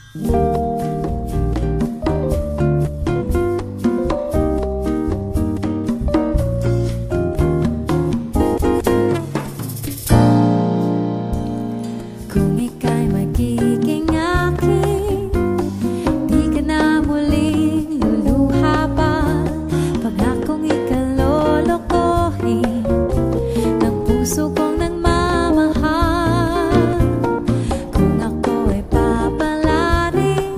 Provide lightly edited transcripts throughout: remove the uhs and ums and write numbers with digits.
Kung ika'y magiging akin, di ka na muling luluha pa. Pangakong ikalolokohin ng puso kong nagmamahal. Kung ako ay papalarin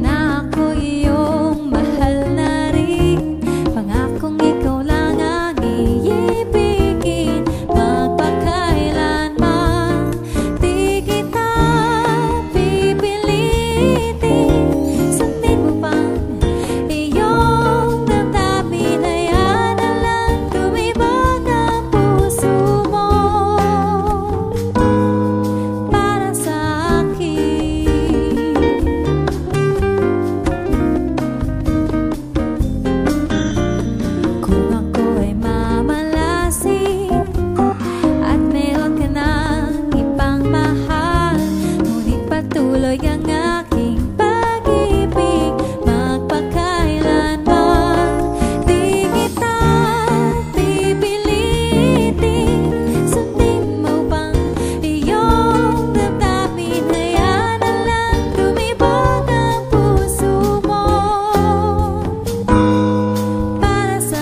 na ako iyong mahal na rin, pangakong ikaw lang ang iibigin magpakailanman. Di kita pipilitin, sundin mo pang iyong damdamin. Hayaan na lang lumibag ang puso mo para sa akin. Kung ako ay mamalasing at meron ka ng ibang mahal, ngunit patuloy ang aking pag-ibig magpakailanman. Di kita pipilitin, sundin mo pang iyong damdamin. Hayaan na lang lumibag ang puso mo para sa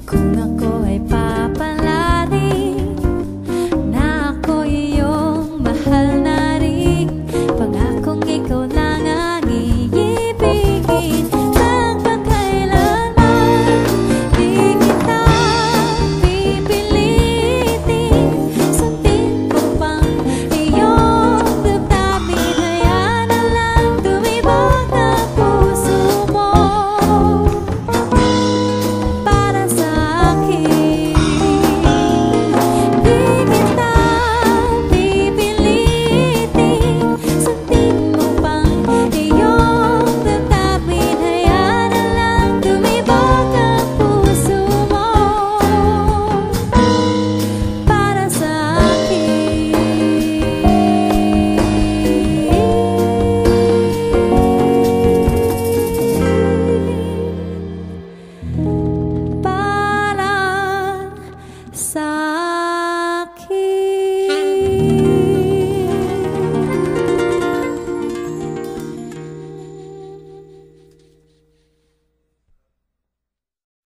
Kung ako ay papalarin na ako iyong mahal na rin, pangakong ikaw lang ang iibigin magpakailanman. Di kita pipilitin, sundin mo pang iyong damdamin. Hayaan na lang lumibag ang puso mo para sa akin. Di kita pipilitin, sundin mo pang iyong damdamin. Hayaan na lang lumibag ang puso mo para sa akin. Para sa